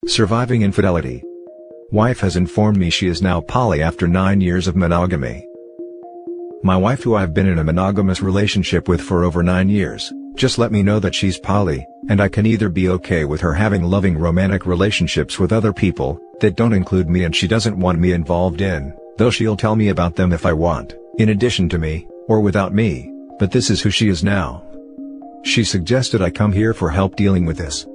Surviving infidelity. Wife has informed me she is now poly after 9 years of monogamy. My wife, who I've been in a monogamous relationship with for over 9 years, just let me know that she's poly, and I can either be okay with her having loving romantic relationships with other people that don't include me and she doesn't want me involved in, though she'll tell me about them if I want, in addition to me, or without me, but this is who she is now. She suggested I come here for help dealing with this.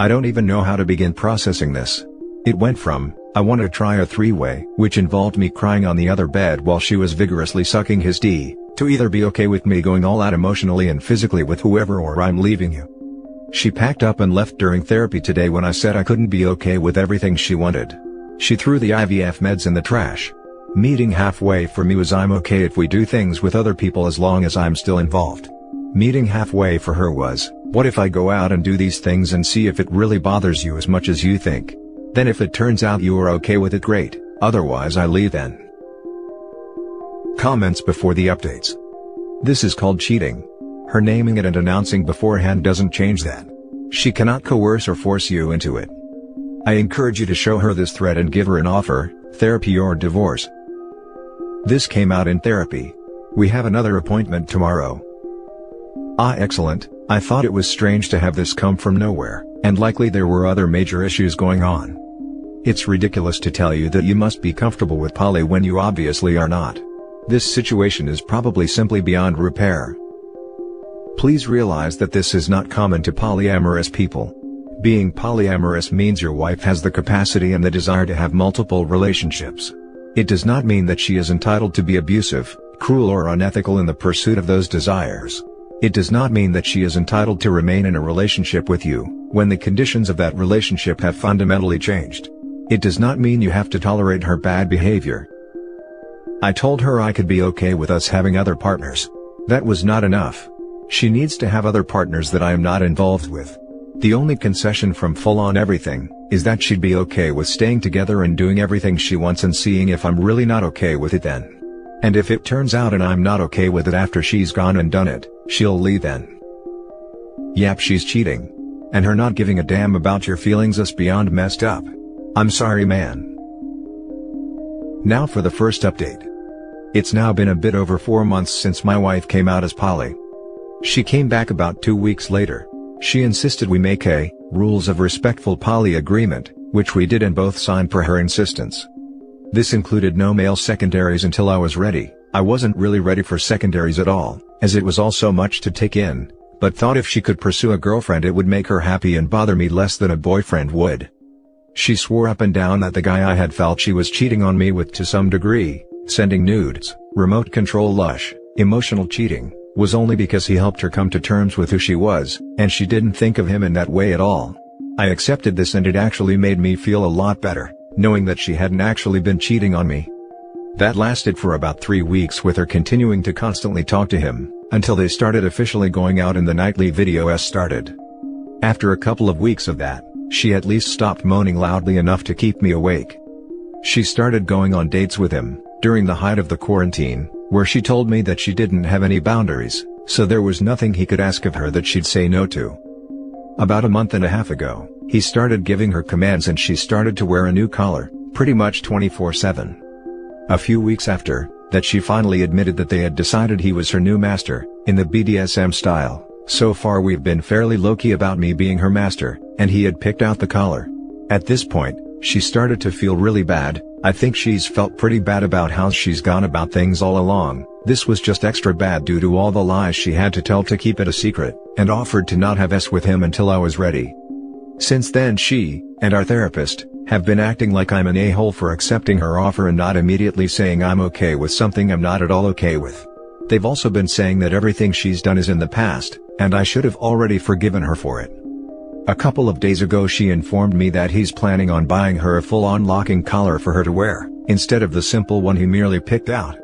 I don't even know how to begin processing this. It went from, I want to try a three-way, which involved me crying on the other bed while she was vigorously sucking his D, to either be okay with me going all out emotionally and physically with whoever or I'm leaving you. She packed up and left during therapy today when I said I couldn't be okay with everything she wanted. She threw the IVF meds in the trash. Meeting halfway for me was I'm okay if we do things with other people as long as I'm still involved. Meeting halfway for her was, what if I go out and do these things and see if it really bothers you as much as you think? Then if it turns out you are okay with it, great, otherwise I leave then. Comments before the updates. This is called cheating. Her naming it and announcing beforehand doesn't change that. She cannot coerce or force you into it. I encourage you to show her this thread and give her an offer, therapy or divorce. This came out in therapy. We have another appointment tomorrow. Excellent. I thought it was strange to have this come from nowhere, and likely there were other major issues going on. It's ridiculous to tell you that you must be comfortable with poly when you obviously are not. This situation is probably simply beyond repair. Please realize that this is not common to polyamorous people. Being polyamorous means your wife has the capacity and the desire to have multiple relationships. It does not mean that she is entitled to be abusive, cruel or unethical in the pursuit of those desires. It does not mean that she is entitled to remain in a relationship with you, when the conditions of that relationship have fundamentally changed. It does not mean you have to tolerate her bad behavior. I told her I could be okay with us having other partners. That was not enough. She needs to have other partners that I am not involved with. The only concession from full-on everything, is that she'd be okay with staying together and doing everything she wants and seeing if I'm really not okay with it then. And if it turns out and I'm not okay with it after she's gone and done it, she'll leave then. Yep, she's cheating. And her not giving a damn about your feelings is beyond messed up. I'm sorry, man. Now for the first update. It's now been a bit over 4 months since my wife came out as poly. She came back about 2 weeks later. She insisted we make a rules of respectful poly agreement, which we did and both signed per her insistence. This included no male secondaries until I was ready. I wasn't really ready for secondaries at all, as it was all so much to take in, but thought if she could pursue a girlfriend it would make her happy and bother me less than a boyfriend would. She swore up and down that the guy I had felt she was cheating on me with to some degree, sending nudes, remote control lush, emotional cheating, was only because he helped her come to terms with who she was, and she didn't think of him in that way at all. I accepted this and it actually made me feel a lot better, knowing that she hadn't actually been cheating on me. That lasted for about 3 weeks with her continuing to constantly talk to him, until they started officially going out and the nightly videos started. After a couple of weeks of that, she at least stopped moaning loudly enough to keep me awake. She started going on dates with him, during the height of the quarantine, where she told me that she didn't have any boundaries, so there was nothing he could ask of her that she'd say no to. About a month and a half ago, he started giving her commands and she started to wear a new collar, pretty much 24/7. A few weeks after that, she finally admitted that they had decided he was her new master, in the BDSM style. So far we've been fairly low-key about me being her master, and he had picked out the collar. At this point, she started to feel really bad. I think she's felt pretty bad about how she's gone about things all along. This was just extra bad due to all the lies she had to tell to keep it a secret, and offered to not have sex with him until I was ready. Since then she, and our therapist, have been acting like I'm an a-hole for accepting her offer and not immediately saying I'm okay with something I'm not at all okay with. They've also been saying that everything she's done is in the past, and I should have already forgiven her for it. A couple of days ago she informed me that he's planning on buying her a full-on locking collar for her to wear, instead of the simple one he merely picked out.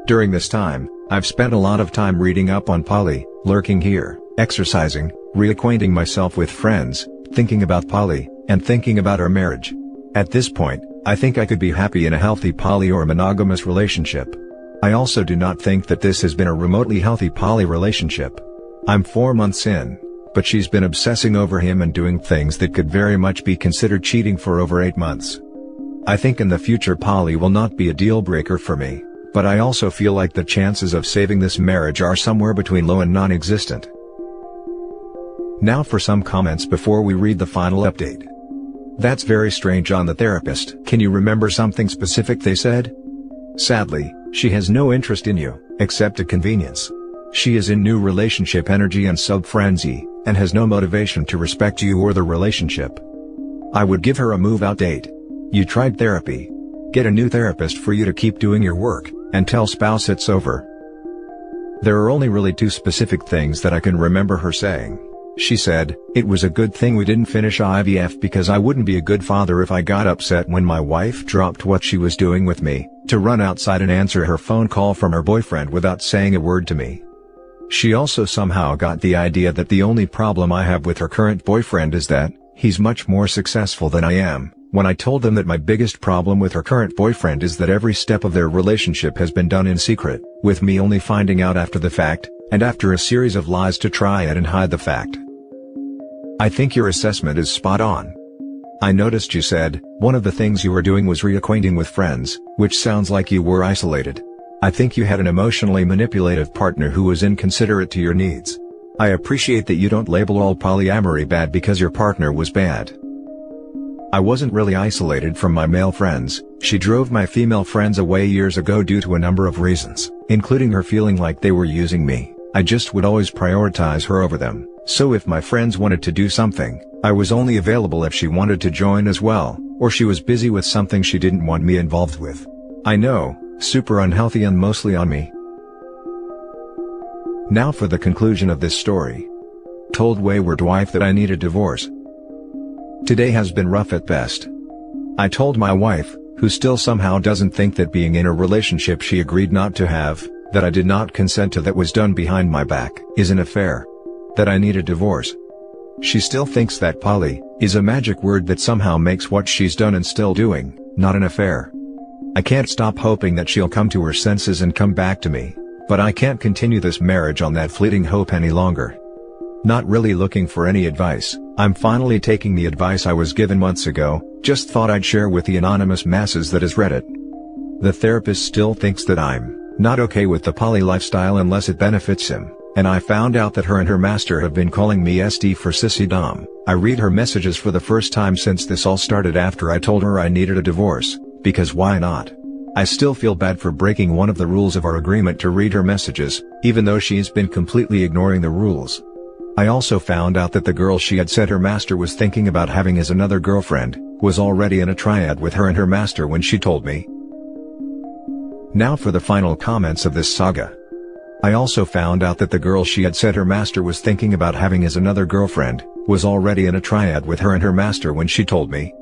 During this time, I've spent a lot of time reading up on poly, lurking here, exercising, reacquainting myself with friends, thinking about poly, and thinking about our marriage. At this point, I think I could be happy in a healthy poly or monogamous relationship. I also do not think that this has been a remotely healthy poly relationship. I'm 4 months in, but she's been obsessing over him and doing things that could very much be considered cheating for over 8 months. I think in the future poly will not be a deal breaker for me, but I also feel like the chances of saving this marriage are somewhere between low and non-existent. Now for some comments before we read the final update. That's very strange on the therapist. Can you remember something specific they said? Sadly, she has no interest in you, except a convenience. She is in new relationship energy and sub-frenzy, and has no motivation to respect you or the relationship. I would give her a move-out date. You tried therapy. Get a new therapist for you to keep doing your work, and tell spouse it's over. There are only really 2 specific things that I can remember her saying. She said, "It was a good thing we didn't finish IVF because I wouldn't be a good father if I got upset when my wife dropped what she was doing with me, to run outside and answer her phone call from her boyfriend without saying a word to me." She also somehow got the idea that the only problem I have with her current boyfriend is that he's much more successful than I am, when I told them that my biggest problem with her current boyfriend is that every step of their relationship has been done in secret, with me only finding out after the fact, and after a series of lies to try and hide the fact. I think your assessment is spot on. I noticed you said, one of the things you were doing was reacquainting with friends, which sounds like you were isolated. I think you had an emotionally manipulative partner who was inconsiderate to your needs. I appreciate that you don't label all polyamory bad because your partner was bad. I wasn't really isolated from my male friends. She drove my female friends away years ago due to a number of reasons, including her feeling like they were using me. I just would always prioritize her over them, so if my friends wanted to do something, I was only available if she wanted to join as well, or she was busy with something she didn't want me involved with. I know, super unhealthy and mostly on me. Now for the conclusion of this story. Told wayward wife that I need a divorce. Today has been rough at best. I told my wife, who still somehow doesn't think that being in a relationship she agreed not to have, that I did not consent to that was done behind my back, is an affair. That I need a divorce. She still thinks that poly is a magic word that somehow makes what she's done and still doing, not an affair. I can't stop hoping that she'll come to her senses and come back to me, but I can't continue this marriage on that fleeting hope any longer. Not really looking for any advice, I'm finally taking the advice I was given months ago, just thought I'd share with the anonymous masses that has read it. The therapist still thinks that I'm not okay with the poly lifestyle unless it benefits him, and I found out that her and her master have been calling me SD for sissy dom. I read her messages for the first time since this all started after I told her I needed a divorce, because why not? I still feel bad for breaking one of the rules of our agreement to read her messages, even though she's been completely ignoring the rules. I also found out that the girl she had said her master was thinking about having as another girlfriend, was already in a triad with her and her master when she told me. Now for the final comments of this saga. I also found out that the girl she had said her master was thinking about having as another girlfriend, was already in a triad with her and her master when she told me.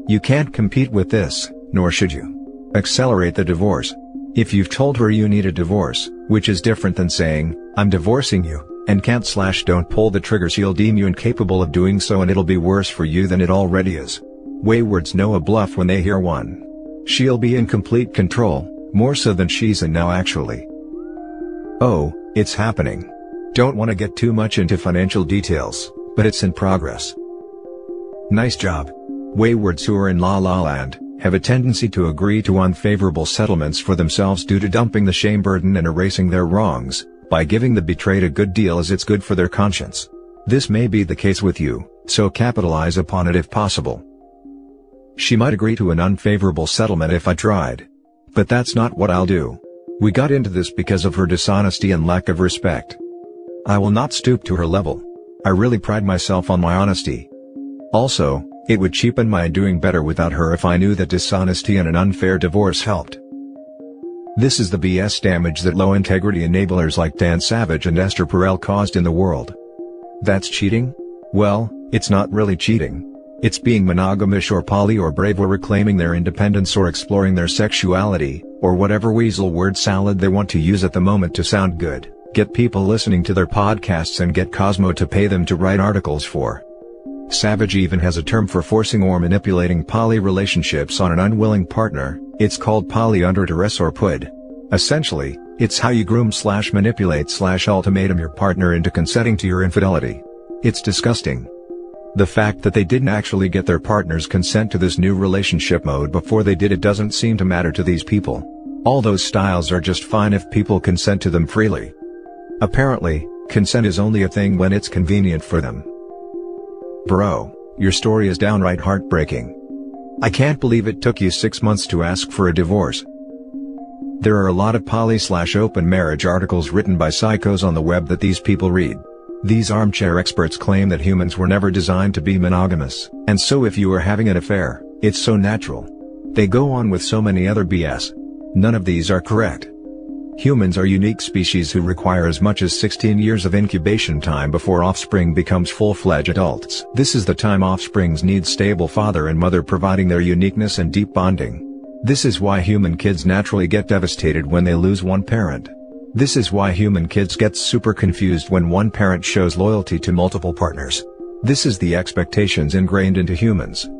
You can't compete with this, nor should you. Accelerate the divorce. If you've told her you need a divorce, which is different than saying, I'm divorcing you, and don't pull the trigger, she'll deem you incapable of doing so and it'll be worse for you than it already is. Waywards know a bluff when they hear one. She'll be in complete control, more so than she's in now actually. Oh, it's happening. Don't want to get too much into financial details, but it's in progress. Nice job. Waywards who are in La La Land have a tendency to agree to unfavorable settlements for themselves due to dumping the shame burden and erasing their wrongs, by giving the betrayed a good deal as it's good for their conscience. This may be the case with you, so capitalize upon it if possible. She might agree to an unfavorable settlement if I tried. But that's not what I'll do. We got into this because of her dishonesty and lack of respect. I will not stoop to her level. I really pride myself on my honesty. Also, it would cheapen my doing better without her if I knew that dishonesty and an unfair divorce helped. This is the BS damage that low-integrity enablers like Dan Savage and Esther Perel caused in the world. That's cheating? Well, it's not really cheating. It's being monogamish or poly or brave or reclaiming their independence or exploring their sexuality, or whatever weasel word salad they want to use at the moment to sound good, get people listening to their podcasts and get Cosmo to pay them to write articles for. Savage even has a term for forcing or manipulating poly relationships on an unwilling partner. It's called poly under duress or PUD. Essentially, it's how you groom/manipulate/ultimatum your partner into consenting to your infidelity. It's disgusting. The fact that they didn't actually get their partner's consent to this new relationship mode before they did it doesn't seem to matter to these people. All those styles are just fine if people consent to them freely. Apparently, consent is only a thing when it's convenient for them. Bro, your story is downright heartbreaking. I can't believe it took you 6 months to ask for a divorce. There are a lot of poly/open marriage articles written by psychos on the web that these people read. These armchair experts claim that humans were never designed to be monogamous, and so if you are having an affair, it's so natural. They go on with so many other BS. None of these are correct. Humans are unique species who require as much as 16 years of incubation time before offspring becomes full-fledged adults. This is the time offsprings need stable father and mother providing their uniqueness and deep bonding. This is why human kids naturally get devastated when they lose one parent. This is why human kids get super confused when one parent shows loyalty to multiple partners. This is the expectations ingrained into humans.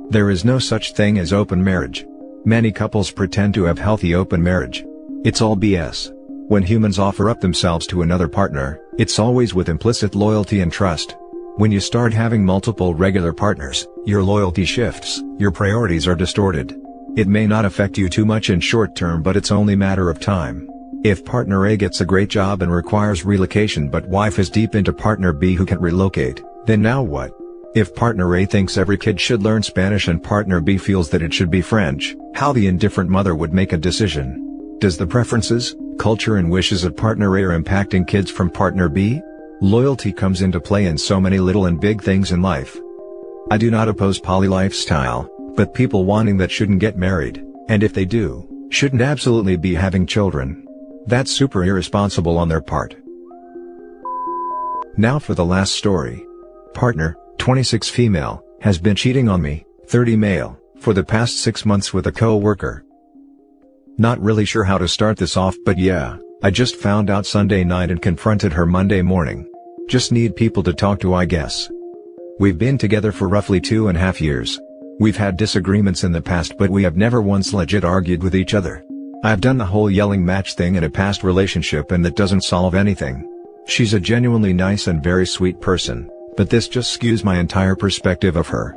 There is no such thing as open marriage. Many couples pretend to have healthy open marriage. It's all BS. When humans offer up themselves to another partner, it's always with implicit loyalty and trust. When you start having multiple regular partners, your loyalty shifts, your priorities are distorted. It may not affect you too much in short term, but it's only a matter of time. If partner A gets a great job and requires relocation but wife is deep into partner B who can't relocate, then now what? If partner A thinks every kid should learn Spanish and partner B feels that it should be French, how the indifferent mother would make a decision? Does the preferences, culture and wishes of partner A are impacting kids from partner B? Loyalty comes into play in so many little and big things in life. I do not oppose poly lifestyle, but people wanting that shouldn't get married, and if they do, shouldn't absolutely be having children. That's super irresponsible on their part. Now for the last story. Partner, 26 female, has been cheating on me, 30 male, for the past 6 months with a co-worker. Not really sure how to start this off, but yeah, I just found out Sunday night and confronted her Monday morning. Just need people to talk to, I guess. We've been together for roughly 2.5 years. We've had disagreements in the past, but we have never once legit argued with each other. I've done the whole yelling match thing in a past relationship and that doesn't solve anything. She's a genuinely nice and very sweet person, but this just skews my entire perspective of her.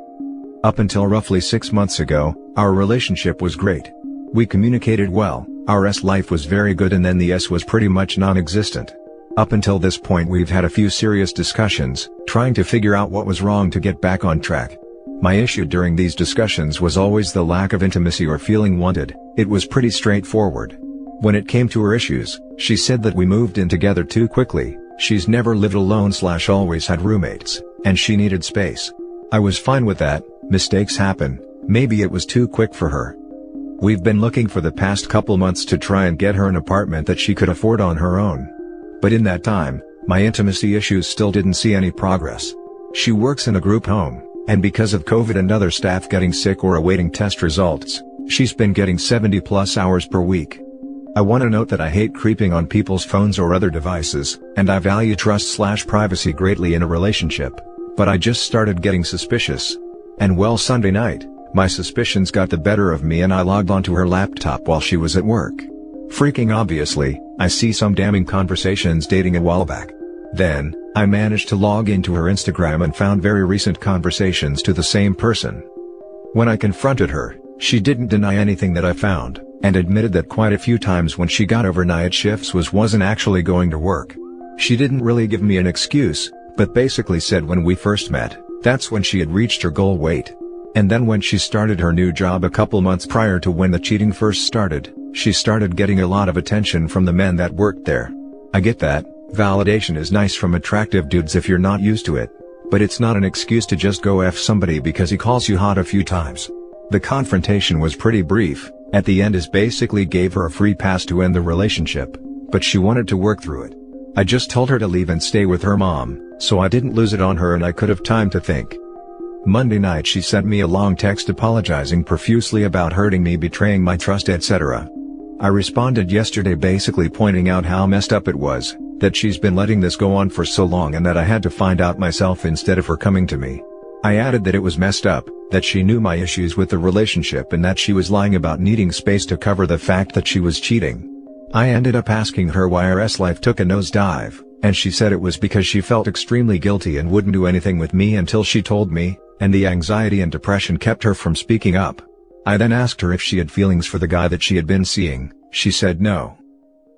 Up until roughly 6 months ago, our relationship was great. We communicated well, our life was very good, and then the was pretty much non-existent. Up until this point we've had a few serious discussions, trying to figure out what was wrong to get back on track. My issue during these discussions was always the lack of intimacy or feeling wanted. It was pretty straightforward. When it came to her issues, she said that we moved in together too quickly, she's never lived alone/always had roommates, and she needed space. I was fine with that. Mistakes happen, maybe it was too quick for her. We've been looking for the past couple months to try and get her an apartment that she could afford on her own. But in that time, my intimacy issues still didn't see any progress. She works in a group home, and because of COVID and other staff getting sick or awaiting test results, she's been getting 70+ hours per week. I want to note that I hate creeping on people's phones or other devices, and I value trust/privacy greatly in a relationship, but I just started getting suspicious. And well, Sunday night, my suspicions got the better of me and I logged onto her laptop while she was at work. Freaking obviously, I see some damning conversations dating a while back. Then, I managed to log into her Instagram and found very recent conversations to the same person. When I confronted her, she didn't deny anything that I found, and admitted that quite a few times when she got overnight shifts wasn't actually going to work. She didn't really give me an excuse, but basically said when we first met, that's when she had reached her goal weight. And then when she started her new job a couple months prior to when the cheating first started, she started getting a lot of attention from the men that worked there. I get that, validation is nice from attractive dudes if you're not used to it, but it's not an excuse to just go F somebody because he calls you hot a few times. The confrontation was pretty brief, at the end basically gave her a free pass to end the relationship, but she wanted to work through it. I just told her to leave and stay with her mom, so I didn't lose it on her and I could have time to think. Monday night she sent me a long text apologizing profusely about hurting me, betraying my trust, etc. I responded yesterday basically pointing out how messed up it was, that she's been letting this go on for so long and that I had to find out myself instead of her coming to me. I added that it was messed up, that she knew my issues with the relationship and that she was lying about needing space to cover the fact that she was cheating. I ended up asking her why her life took a nosedive, And she said it was because she felt extremely guilty and wouldn't do anything with me until she told me, and the anxiety and depression kept her from speaking up. I then asked her if she had feelings for the guy that she had been seeing. She said no.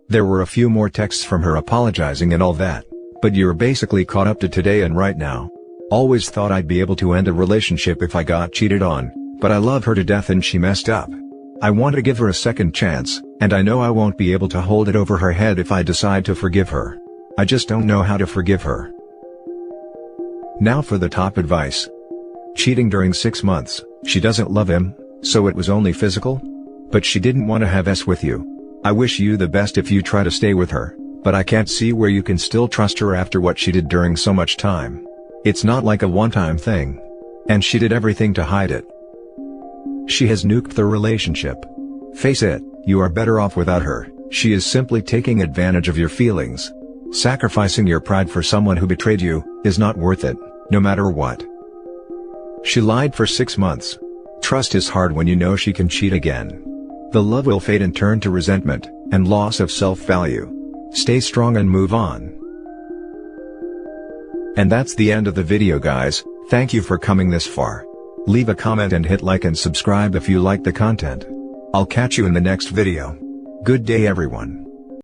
There were a few more texts from her apologizing and all that. But you're basically caught up to today and right now. Always thought I'd be able to end a relationship if I got cheated on, but I love her to death and she messed up. I want to give her a second chance, and I know I won't be able to hold it over her head if I decide to forgive her. I just don't know how to forgive her. Now for the top advice. Cheating during 6 months, she doesn't love him, so it was only physical? But she didn't want to have sex with you. I wish you the best if you try to stay with her, but I can't see where you can still trust her after what she did during so much time. It's not like a one-time thing. And she did everything to hide it. She has nuked the relationship. Face it, you are better off without her. She is simply taking advantage of your feelings. Sacrificing your pride for someone who betrayed you is not worth it, no matter what. She lied for 6 months. Trust is hard when you know she can cheat again. The love will fade and turn to resentment and loss of self-value. Stay strong and move on. And that's the end of the video, guys. Thank you for coming this far. Leave a comment and hit like and subscribe if you like the content. I'll catch you in the next video. Good day everyone.